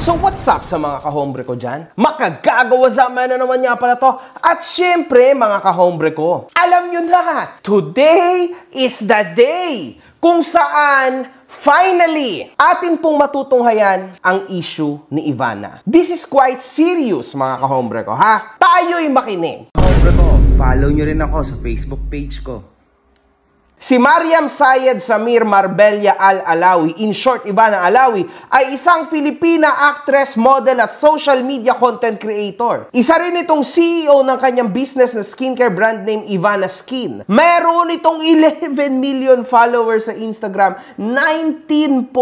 So what's up sa mga kahombre ko dyan? Makagagawa na naman niya pala to. At syempre mga kahombre ko, alam nyo na, today is the day kung saan finally atin pong matutunghayan ang issue ni Ivana. This is quite serious mga kahombre ko, ha? Tayo'y makinig. Kahombre ko, follow nyo rin ako sa Facebook page ko. Si Mariam Syed Samir Marbella Al-Alawi, in short, Ivana Alawi, ay isang Filipina actress, model at social media content creator. Isa rin itong CEO ng kanyang business na skincare brand name Ivana Skin. Meron itong 11 million followers sa Instagram, 19.2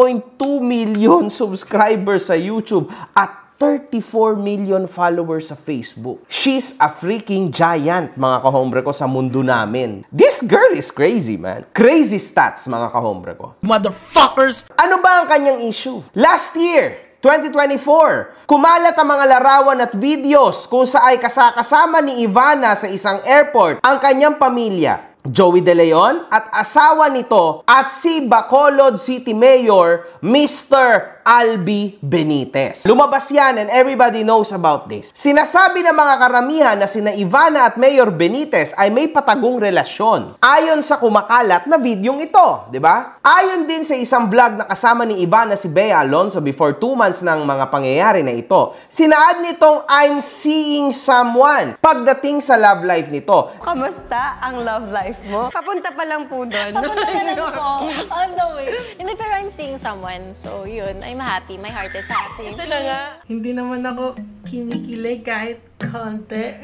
million subscribers sa YouTube, at 34 million followers sa Facebook. She's a freaking giant, mga kahombre ko, sa mundo namin. This girl is crazy, man. Crazy stats, mga kahombre ko. Motherfuckers! Ano ba ang kanyang issue? Last year, 2024, kumalat ang mga larawan at videos kung saan ay kasama ni Ivana sa isang airport ang kanyang pamilya. Joey De Leon at asawa nito at si Bacolod City Mayor, Mr. Albi Benitez. Lumabas yan and everybody knows about this. Sinasabi ng mga karamihan na sina Ivana at Mayor Benitez ay may patagong relasyon. Ayon sa kumakalat na videong ito, di ba? Ayon din sa isang vlog na kasama ni Ivana si Bea Alonzo before 2 months ng mga pangyayari na ito. Sinaad nitong I'm seeing someone pagdating sa love life nito. Kamusta ang love life mo? Papunta pa lang po doon. Papunta na lang po. On the way. Hindi, pero I'm seeing someone. So, yun. I'm happy. My heart is happy. Ito na nga. Hindi naman ako kinikilig kahit konti.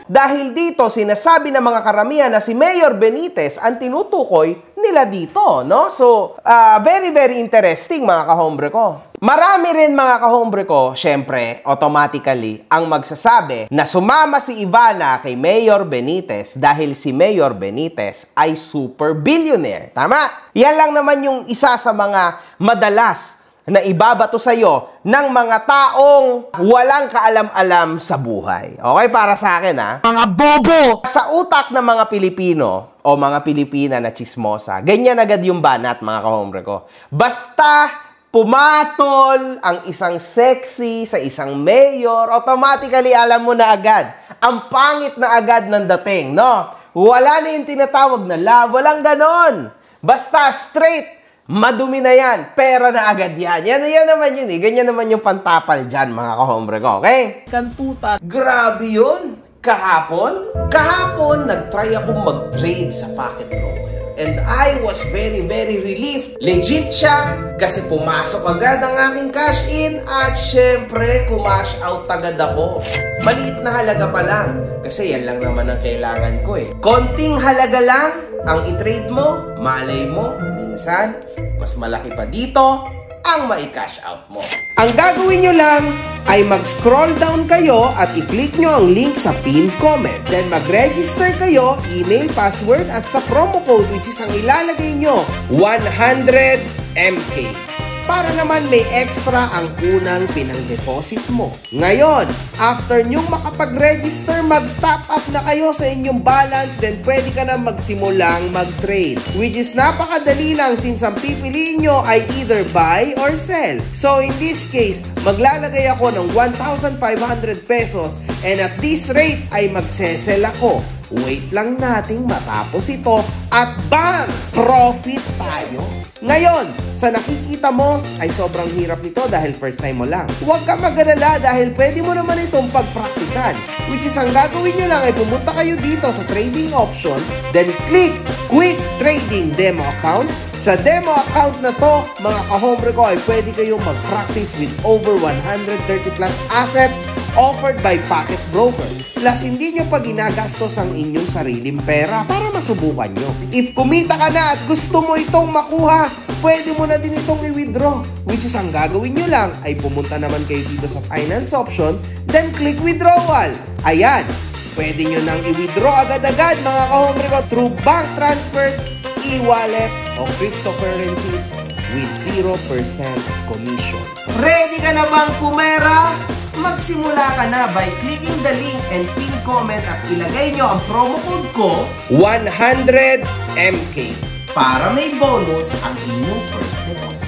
Dahil dito, sinasabi ng mga karamihan na si Mayor Benitez ang tinutukoy nila dito, no? So, very, very interesting, mga kahombre ko. Marami rin, mga kahombre ko, syempre, automatically, ang magsasabi na sumama si Ivana kay Mayor Benitez dahil si Mayor Benitez ay super billionaire. Tama? Yan lang naman yung isa sa mga madalas na ibabato sa'yo ng mga taong walang kaalam-alam sa buhay. Okay, para sa akin, ha? Mga bobo! Sa utak ng mga Pilipino o mga Pilipina na chismosa, ganyan agad yung banat, mga kahombre ko. Basta pumatol ang isang sexy sa isang mayor, automatically alam mo na agad. Ang pangit na agad ng dating, no? Wala na yung tinatawag na love, walang ganon. Basta straight, madumi na yan, pera na agad yan. Yan naman yun eh. Ganyan naman yung pantapal dyan, mga kahombre ko, okay? Kantuta. Grabe yun! Kahapon, nag-try akong mag-trade sa Pocket Broker. And I was very, very relieved. Legit siya kasi pumasok agad ang aking cash in at syempre, kumash out agad ako. Maliit na halaga pa lang kasi yan lang naman ang kailangan ko eh. Konting halaga lang ang i-trade mo, malay mo, minsan, mas malaki pa dito ang mai-cash out mo. Ang gagawin nyo lang ay mag-scroll down kayo at i-click nyo ang link sa pinned comment. Then mag-register kayo, email, password at sa promo code which is ang ilalagay nyo, 100MK. Para naman may extra ang unang pinang-deposit mo. Ngayon, after nyong makapag-register, mag-top up na kayo sa inyong balance, then pwede ka na magsimulang mag-trade. Which is napakadali lang since ang pipiliin nyo ay either buy or sell. So in this case, maglalagay ako ng 1,500 pesos and at this rate ay magsesell ako. Wait lang nating matapos ito at bang! Profit tayo! Ngayon, sa nakikita mo ay sobrang hirap nito dahil first time mo lang. Huwag ka mag-alala dahil pwede mo naman itong pagpraktisan. Which is ang gagawin nyo lang ay pumunta kayo dito sa trading option, then click Quick Trading Demo Account. Sa demo account na to, mga kahombre ko, ay pwede kayong mag-practice with over 130 plus assets offered by Pocket Broker. Plus, hindi nyo pa ginagastos ang inyong sariling pera para masubukan nyo. If kumita ka na at gusto mo itong makuha, pwede mo na din itong i-withdraw. Which is ang gagawin nyo lang ay pumunta naman kayo dito sa finance option, then click withdrawal. Ayan, pwede nyo nang i-withdraw agad-agad mga kahombre ko through bank transfers, e-wallet, o cryptocurrencies with 0% commission. Ready ka na bang pumera? Magsimula ka na by clicking the link and pin comment at ilagay nyo ang promo code ko 100MK para may bonus ang inyong first deposit.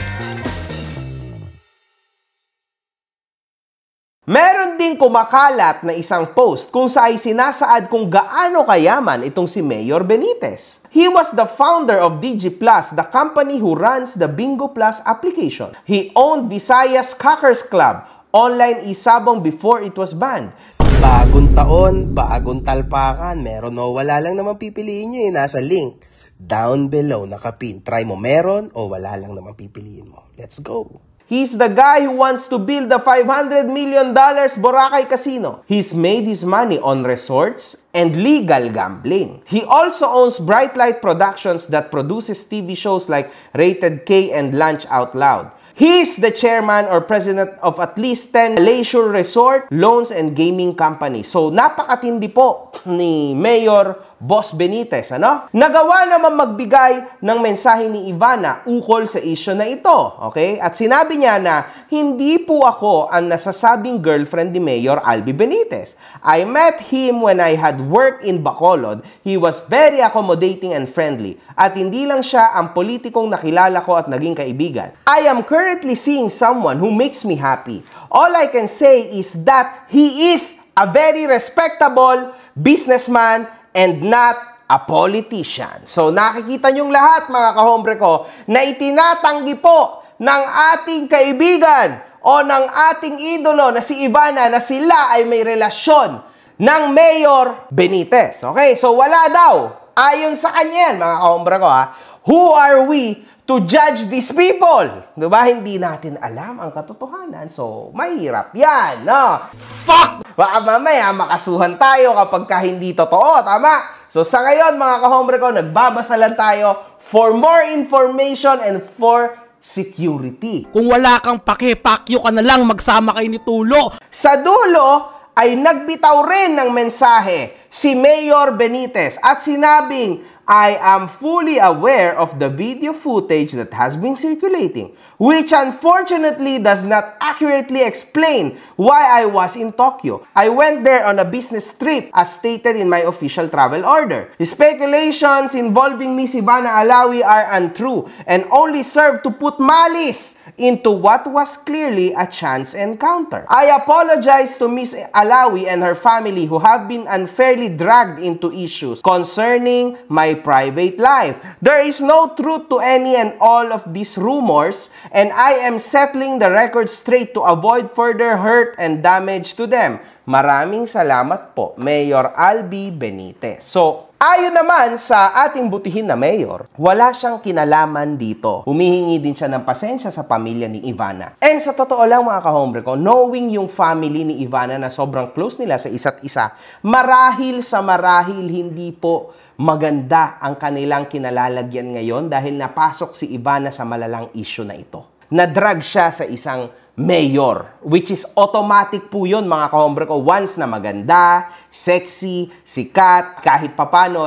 Meron din kumakalat na isang post kung saan sinasaad kung gaano kayaman itong si Mayor Benitez. He was the founder of DG Plus, the company who runs the Bingo Plus application. He owned Visayas Cockers Club, online isabong before it was banned. Bagong taon, bagong talpakan. Meron o wala lang naman pipiliin nyo eh. Nasa link down below, nakapin. Try mo meron o wala lang naman pipiliin mo. Let's go! He's the guy who wants to build the $500 million Boracay Casino. He's made his money on resorts and legal gambling. He also owns Bright Light Productions that produces TV shows like Rated K and Lunch Out Loud. He's the chairman or president of at least 10 leisure resort, loans, and gaming companies. So, napakatindi po ni Mayor Boss Benitez, ano? Nagawa naman magbigay ng mensahe ni Ivana ukol sa issue na ito, okay? At sinabi niya na, hindi po ako ang nasasabing girlfriend ni Mayor Albi Benitez. I met him when I had worked in Bacolod. He was very accommodating and friendly. At hindi lang siya ang politikong nakilala ko at naging kaibigan. I am currently seeing someone who makes me happy. All I can say is that he is a very respectable businessman and not a politician. So nakikita niyong lahat mga kahombre ko na itinatanggi po ng ating kaibigan o ng ating idolo na si Ivana na sila ay may relasyon ng Mayor Benitez. Okay? So wala daw. Ayon sa kanya yan mga kahombre ko ha. Who are we to judge these people? Diba? Hindi natin alam ang katotohanan. So, mahirap yan, no? Fuck! Baka mamaya makasuhan tayo kapag hindi totoo, tama? So, sa ngayon, mga kahombre ko, nagbabasa lang tayo for more information and for security. Kung wala kang pakyo ka na lang, magsama kayo ni Tulo. Sa dulo, ay nagbitaw rin ng mensahe si Mayor Benitez at sinabing, I am fully aware of the video footage that has been circulating, which unfortunately does not accurately explain why I was in Tokyo. I went there on a business trip as stated in my official travel order. The speculations involving Miss Ivana Alawi are untrue and only serve to put malice into what was clearly a chance encounter. I apologize to Miss Alawi and her family who have been unfairly dragged into issues concerning my private life. There is no truth to any and all of these rumors, and I am settling the record straight to avoid further hurt and damage to them. Maraming salamat po, Mayor Albi Benitez. So, ayon naman sa ating butihin na mayor, wala siyang kinalaman dito. Humihingi din siya ng pasensya sa pamilya ni Ivana. And sa totoo lang mga kahombre ko, knowing yung family ni Ivana na sobrang close nila sa isa't isa, marahil sa marahil hindi po maganda ang kanilang kinalalagyan ngayon dahil napasok si Ivana sa malalang issue na ito. Na-drag siya sa isang mayor, which is automatic po yun mga kahombre ko. Once na maganda, sexy, sikat, kahit papano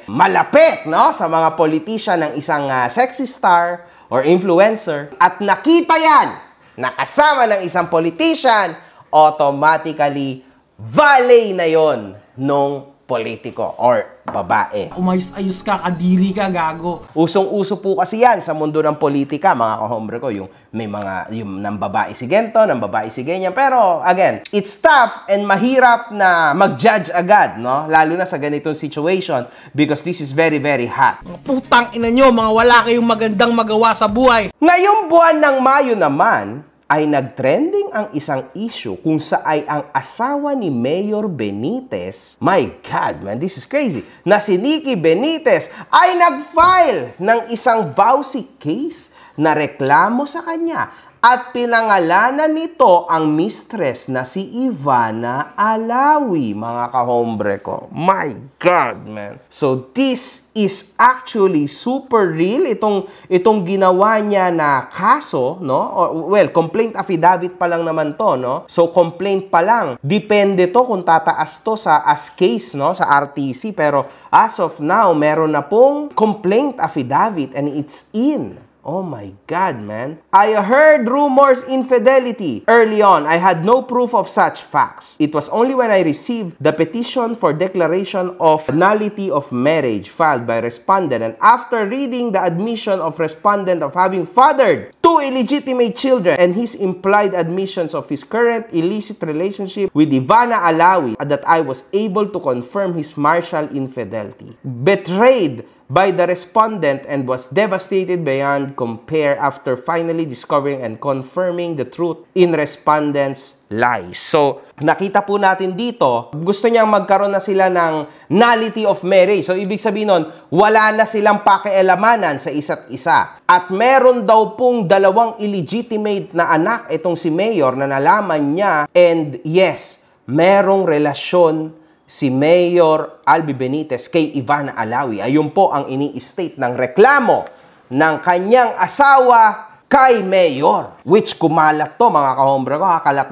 malapit no? Sa mga politician ng isang sexy star or influencer, at nakita yan, nakasama ng isang politician, automatically, valet na yon nung politiko or babae. Umayos-ayos ka, kadiri ka, gago. Usong-uso po kasi yan sa mundo ng politika, mga kahombre ko, yung may mga, yung ng babae si gento, ng babae si ganyan. Pero, again, it's tough and mahirap na mag-judge agad, no? Lalo na sa ganitong situation because this is very, very hot. Mga putang ina nyo, mga wala kayong magandang magawa sa buhay. Ngayong buwan ng Mayo naman, ay nagtrending ang isang issue kung saan ang asawa ni Mayor Benitez, my God man, this is crazy, na si Nikki Benitez ay nag-file ng isang vowsy case na reklamo sa kanya at pinangalanan nito ang mistress na si Ivana Alawi, mga kahombre ko. My God, man. So, this is actually super real. Itong ginawa niya na kaso, no? Or, well, complaint affidavit pa lang naman to, no? So, complaint pa lang. Depende to kung tataas to sa as case, no? Sa RTC. Pero, as of now, meron na pong complaint affidavit and it's in. Oh my God, man. I heard rumors infidelity. Early on, I had no proof of such facts. It was only when I received the petition for declaration of nullity of marriage filed by respondent, and after reading the admission of respondent of having fathered 2 illegitimate children and his implied admissions of his current illicit relationship with Ivana Alawi, that I was able to confirm his marital infidelity. Betrayed by the respondent and was devastated beyond compare after finally discovering and confirming the truth in respondent's lies. So, nakita po natin dito, gusto niyang magkaroon na sila ng nullity of marriage. So, ibig sabihin nun, wala na silang pakialamanan sa isa't isa. At meron daw pong 2 illegitimate na anak itong si Mayor na nalaman niya, and yes, merong relasyon si Mayor Albi Benitez kay Ivana Alawi. Ayun po ang ini-state ng reklamo ng kanyang asawa kay Mayor. Which kumalat to, mga kahombre ko.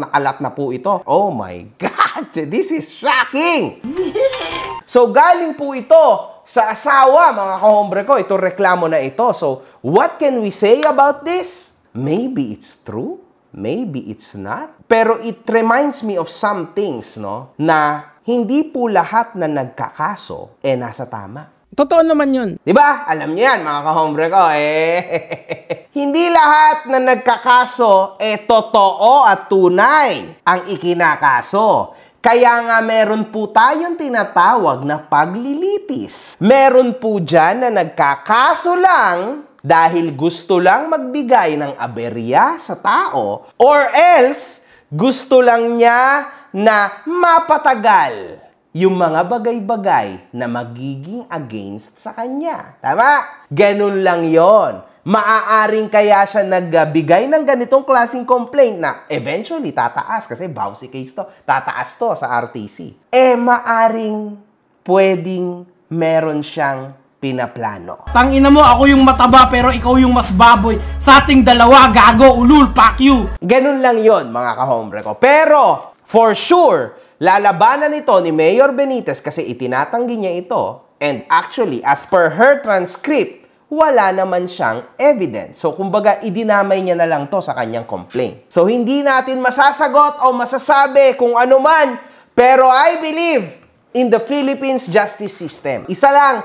Kalat na po ito. Oh my God! This is shocking! So, galing po ito sa asawa, mga kahombre ko. Itong reklamo na ito. So, what can we say about this? Maybe it's true. Maybe it's not. Pero it reminds me of some things, no? Na hindi po lahat na nagkakaso, nasa tama. Totoo naman yun. Diba? Alam niyo yan, mga kahombre ko, Hindi lahat na nagkakaso, totoo at tunay ang ikinakaso. Kaya nga meron po tayong tinatawag na paglilitis. Meron po dyan na nagkakaso lang dahil gusto lang magbigay ng aberya sa tao, or else gusto lang niya na mapatagal yung mga bagay-bagay na magiging against sa kanya. Tama? Ganun lang yon. Maaaring kaya siya nagbigay ng ganitong klaseng complaint na eventually tataas kasi bouncy case to. Tataas to sa RTC. Maaring pwedeng meron siyang pinaplano. Tangina mo, ako yung mataba pero ikaw yung mas baboy. Sa ating dalawa, gago, ulul, fuck you. Ganun lang yon, mga kahombre ko. Pero, for sure, lalabanan ito ni Mayor Benitez kasi itinatanggi niya ito. And actually, as per her transcript, wala naman siyang evidence. So, kumbaga, idinamay niya na lang to sa kanyang complaint. So, hindi natin masasagot o masasabi kung ano man. Pero I believe in the Philippines justice system. Isa lang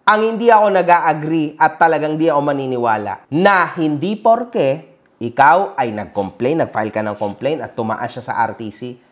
ang hindi ako nag-agree at talagang di ako maniniwala na hindi porke ikaw ay nag-complain, nag-file ka ng complaint at tumaas siya sa RTC,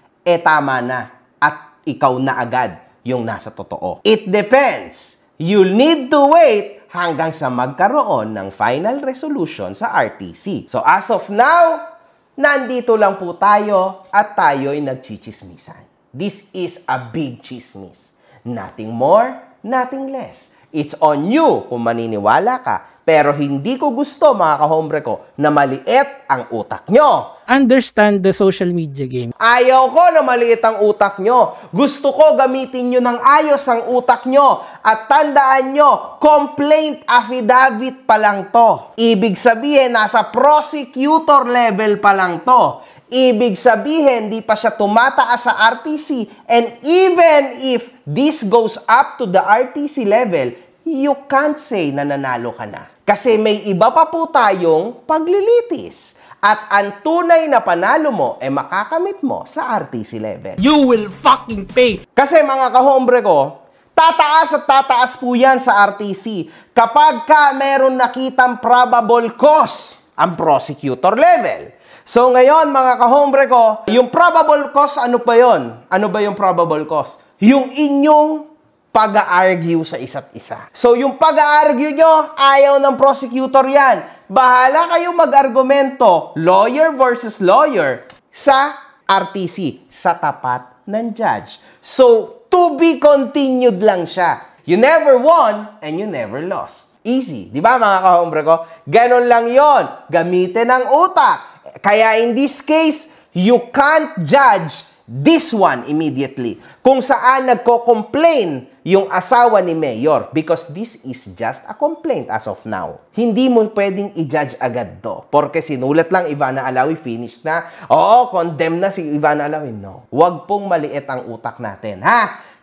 tama na at ikaw na agad yung nasa totoo. It depends. You'll need to wait hanggang sa magkaroon ng final resolution sa RTC. So as of now, nandito lang po tayo at tayo'y nagchichismisan. This is a big chismis. Nothing more, nothing less. It's on you kung maniniwala ka. Pero hindi ko gusto, mga kahombre ko, na maliit ang utak nyo. Understand the social media game. Ayaw ko na maliit ang utak nyo. Gusto ko gamitin nyo ng ayos ang utak nyo. At tandaan nyo, complaint affidavit pa lang to. Ibig sabihin, nasa prosecutor level pa lang to. Ibig sabihin, di pa siya tumataas sa RTC. And even if this goes up to the RTC level, you can't say na nanalo ka na. Kasi may iba pa po tayong paglilitis. At ang tunay na panalo mo makakamit mo sa RTC level. You will fucking pay. Kasi mga kahombre ko, tataas at tataas po yan sa RTC kapag ka meron nakitang probable cause ang prosecutor level. So ngayon mga kahombre ko, yung probable cause, ano ba yon? Ano ba yung probable cause? Yung inyong pag-argue sa isa't isa. So, yung pag-argue nyo, ayaw ng prosecutor yan. Bahala kayo mag-argumento, lawyer versus lawyer, sa RTC, sa tapat ng judge. So, to be continued lang siya. You never won and you never lost. Easy. Di ba mga kahombre ko? Ganon lang yon. Gamitin ang utak. Kaya in this case, you can't judge this one immediately. Kung saan nagko-complain yung asawa ni Mayor because this is just a complaint as of now. Hindi mo pwedeng i-judge agad to. Porque sinulat lang Ivana Alawi, finished na. Oo, condemn na si Ivana Alawi. No. Huwag pong maliit ang utak natin.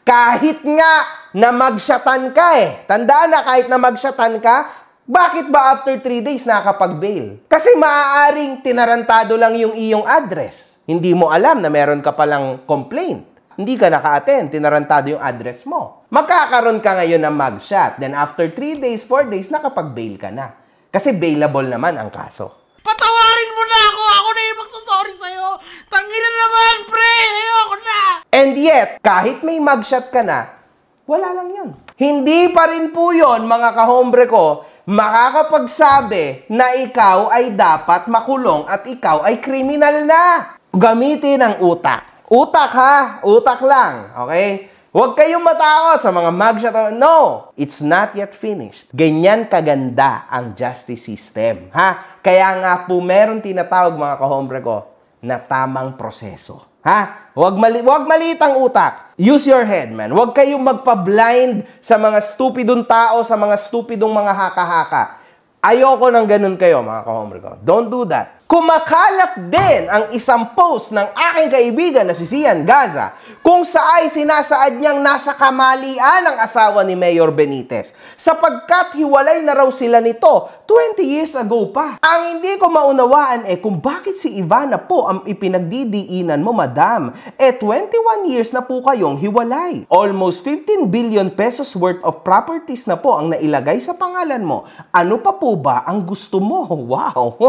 Kahit nga na magsyatan ka Tandaan na kahit na magsyatan ka, Bakit ba after 3 days nakakapag-bail? Kasi maaaring tinarantado lang yung iyong address. Hindi mo alam na meron ka palang complaint. Hindi ka naka-attend, tinarantado yung address mo. Magkakaroon ka ngayon ng mugshot. Then after 3 days, 4 days, nakapag-bail ka na. Kasi bailable naman ang kaso. Patawarin mo na ako! Ako na yung magsasorry sa'yo! Tangina naman, pre! Ayoko na! And yet, kahit may mugshot ka na, wala lang yun. Hindi pa rin po yun, mga kahombre ko, makakapagsabi na ikaw ay dapat makulong at ikaw ay kriminal na. Gamitin ang utak. Utak ha! Utak lang. Okay? Huwag kayong matakot sa mga mugshot. No! It's not yet finished. Ganyan kaganda ang justice system. Ha? Kaya nga po meron tinatawag, mga kahombre ko, na tamang proseso. Ha? Huwag maliit ang utak. Use your head, man. Huwag kayong magpa-blind sa mga stupidong tao, sa mga stupidong mga haka-haka. Ayoko ng ganun kayo, mga kahombre ko. Don't do that. Kumakalat din ang isang post ng aking kaibigan na si Sian Gaza kung saan sinasaad niyang nasa kamalian ang asawa ni Mayor Benitez sapagkat hiwalay na raw sila nito 20 years ago pa. Ang hindi ko maunawaan kung bakit si Ivana po ang ipinagdidiinan mo, madam. 21 years na po kayong hiwalay. Almost 15 billion pesos worth of properties na po ang nailagay sa pangalan mo. Ano pa po ba ang gusto mo? Wow!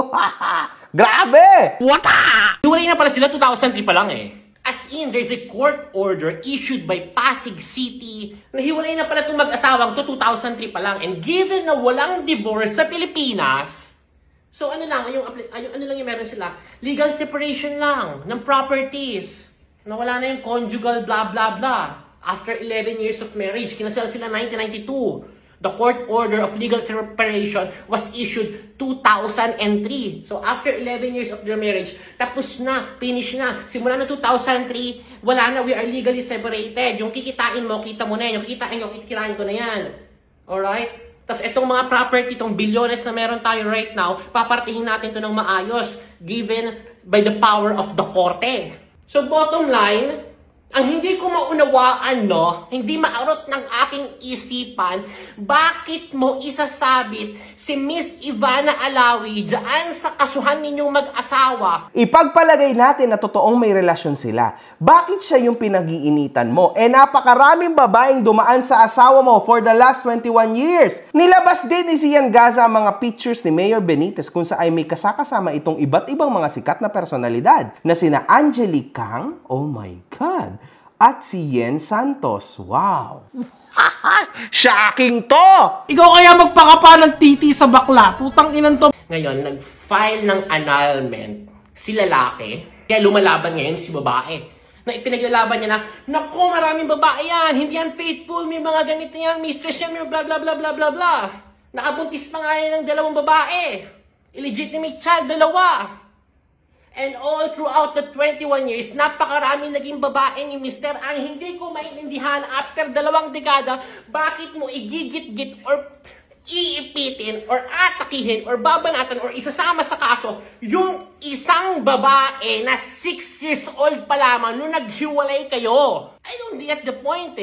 Grabe! Hiwalay na pala sila 2003 pa lang As in, there's a court order issued by Pasig City na hiwalay na pala itong mag-asawang to 2003 pa lang. And given na walang divorce sa Pilipinas, so ano lang yung meron sila? Legal separation lang ng properties. Nawala na yung conjugal blah blah blah. After 11 years of marriage, kinasal sila 1992. The court order of legal separation was issued 2003. So after 11 years of their marriage, tapos na, finish na. Simula na 2003, wala na, we are legally separated. Yung kikitain mo, kita mo na yan. Yung kikitain ko na yan. Alright? Tapos itong mga property, itong bilyones na meron tayo right now, papartihin natin ito ng maayos, given by the power of the korte. So bottom line, ang hindi ko maunawaan, hindi maarot ng aking isipan, bakit mo isasabit si Miss Ivana Alawi dyan sa kasuhan ninyong mag-asawa? Ipagpalagay natin na totoong may relasyon sila. Bakit siya yung pinag-iinitan mo? Napakaraming babaeng dumaan sa asawa mo for the last 21 years. Nilabas din ni Sian Gaza ang mga pictures ni Mayor Benitez kung saan may kasakasama itong iba't ibang mga sikat na personalidad na sina Angelique Kang, oh my God, at si Yen Santos. Wow! Shocking to! Ikaw kaya magpakapa ng titi sa bakla. Putang inan to. Ngayon, nag-file ng annulment si lalaki, kaya lumalaban ngayon si babae. Na ipinaglalaban niya na, naku, maraming babae yan, hindi yan faithful, may mga ganito yan, mistress yan, may blah blah blah blah blah blah. Nakabuntis pa nga yan ng 2 babae. Illegitimate child, 2. And all throughout the 21 years, napakarami naging babae ni Mr. Ang hindi ko maintindihan after 2 dekada, bakit mo igigit-git or iipitin or atakihin or babanatan or isasama sa kaso yung isang babae na 6 years old pa lamang nung naghiwalay kayo. I don't get the point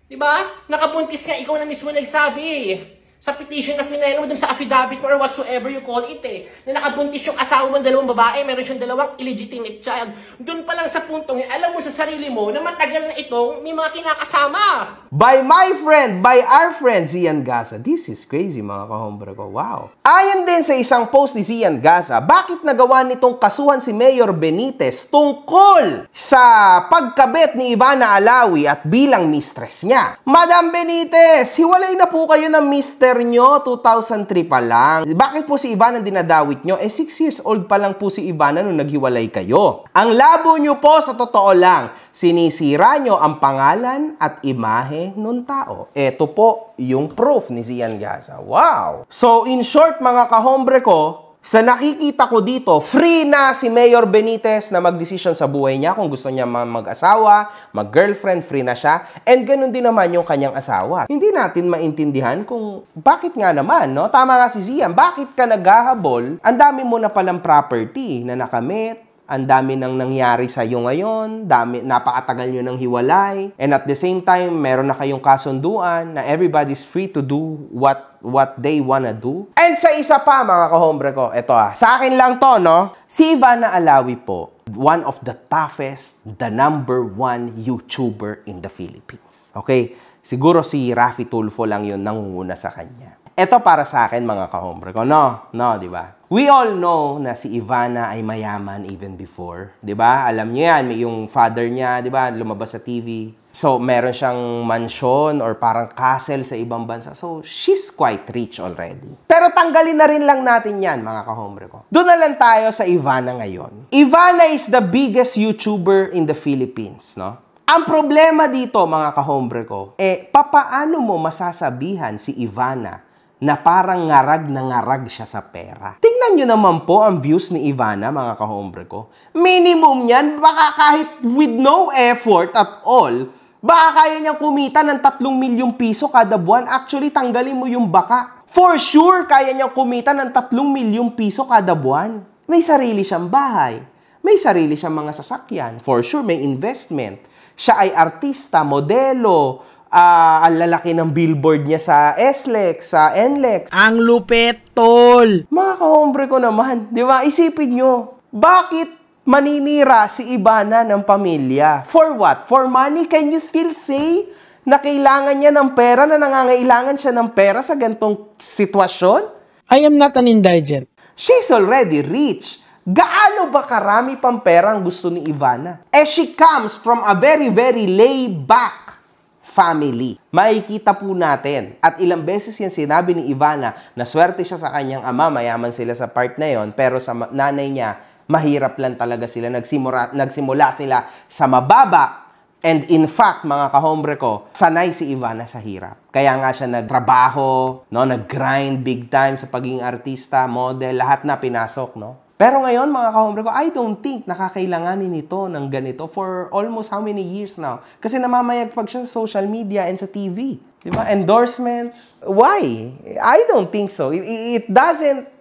Diba? Nakabuntis nga, ikaw na mismo nagsabi sa petition na final mo dun sa affidavit mo or whatsoever you call it na nakabuntis yung asawa mo ng 2 babae, meron siyang 2 illegitimate child. Doon pa lang sa puntong alam mo sa sarili mo na matagal na itong may mga kinakasama. By my friend, by our friend Sian Gaza. This is crazy, mga kahombre ko. Wow. Ayon din sa isang post ni Sian Gaza, bakit nagawa nitong kasuhan si Mayor Benitez tungkol sa pagkabit ni Ivana Alawi at bilang mistress niya? Madam Benitez, hiwalay na po kayo ng mister nyo 2003 pa lang. Bakit po si Ivana dinadawit nyo? 6 years old pa lang po si Ivana nung naghiwalay kayo. Ang labo nyo po sa totoo lang, sinisira nyo ang pangalan at imahe ng tao. Ito po yung proof ni Sian Gaza. Wow! So in short, mga kahombre ko, sa nakikita ko dito, free na si Mayor Benitez na magdesisyon sa buhay niya kung gusto niya mag-asawa, mag-girlfriend, free na siya. And ganun din naman yung kanyang asawa. Hindi natin maintindihan kung bakit nga naman, Tama nga si Sian, bakit ka naghahabol? Ang dami mo na palang property na nakamit, ang dami nang nangyari sa iyo ngayon, napakatagal nyo nang hiwalay, and at the same time, meron na kayong kasunduan na everybody's free to do what they wanna do. And sa isa pa, mga kahombre ko, eto sa akin lang to, no? Si Ivana Alawi po, one of the toughest, the #1 YouTuber in the Philippines. Okay? Siguro si Raffy Tulfo lang yun nangunguna sa kanya. Ito para sa akin, mga kahombre ko. No, di ba? We all know na si Ivana ay mayaman even before. Di ba? Alam niyo yan, yung father niya, di ba, lumabas sa TV. So, meron siyang mansion or parang castle sa ibang bansa. So, she's quite rich already. Pero tanggalin na rin lang natin yan, mga kahombre ko. Doon na lang tayo sa Ivana ngayon. Ivana is the biggest YouTuber in the Philippines, no? Ang problema dito, mga kahombre ko, papaano mo masasabihan si Ivana na parang ngarag na ngarag siya sa pera? Tingnan nyo naman po ang views ni Ivana, mga kahombre ko. Minimum yan, baka kahit with no effort at all, baka kaya niyang kumita ng 3 milyong piso kada buwan. Actually, tanggalin mo yung baka. For sure, kaya niyang kumita ng 3 milyong piso kada buwan. May sarili siyang bahay. May sarili siyang mga sasakyan. For sure, may investment. Siya ay artista, modelo, ang lalaki ng billboard niya sa SLEX, sa NLEX. Ang lupet, tol! Mga kahombre ko naman, di ba? Isipin nyo, bakit maninira si Ivana ng pamilya? For what? For money? Can you still say na kailangan niya ng pera, na nangangailangan siya ng pera sa gantong sitwasyon? I am not an indigent. She's already rich. Gaano ba karami pang pera ang gusto ni Ivana? She comes from a very, very laid-back family. Makikita po natin. At ilang beses yan sinabi ni Ivana na swerte siya sa kanyang ama, mayaman sila sa part na yon, pero sa nanay niya, mahirap lang talaga sila. Nagsimula sila sa mababa. And in fact, mga kahombre ko, sanay si Ivana sa hirap. Kaya nga siya nagtrabaho, no, nag-grind big time sa pagiging artista, model, lahat na pinasok, no? Pero ngayon, mga kahombre ko, I don't think nakakailanganin ito ng ganito for almost how many years now? Kasi namamayagpag siya sa social media and sa TV. Diba? Endorsements. Why? I don't think so. It doesn't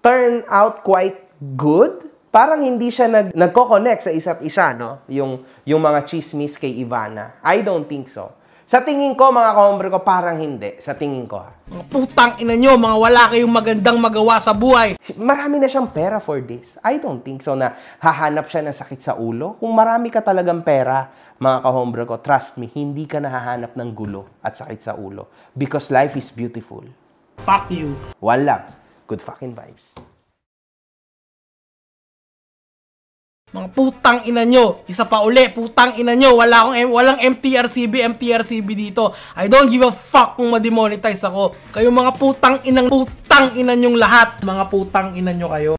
turn out quite good. Parang hindi siya nagko-connect sa isa't isa, no? Yung mga chismis kay Ivana. I don't think so. Sa tingin ko, mga kahombre ko, parang hindi. Sa tingin ko, Mga putang ina nyo, mga wala kayong magandang magawa sa buhay. Marami na siyang pera for this. I don't think so na hahanap siya ng sakit sa ulo. Kung marami ka talagang pera, mga kahombre ko, trust me, hindi ka nahahanap ng gulo at sakit sa ulo. Because life is beautiful. Fuck you. Wala. Good fucking vibes. Mga putang ina nyo. Isa pa uli, putang ina nyo. Walang MTRCB dito. I don't give a fuck kung ma-demonetize ako. Kayo mga putang ina nyong lahat. Mga putang ina nyo kayo.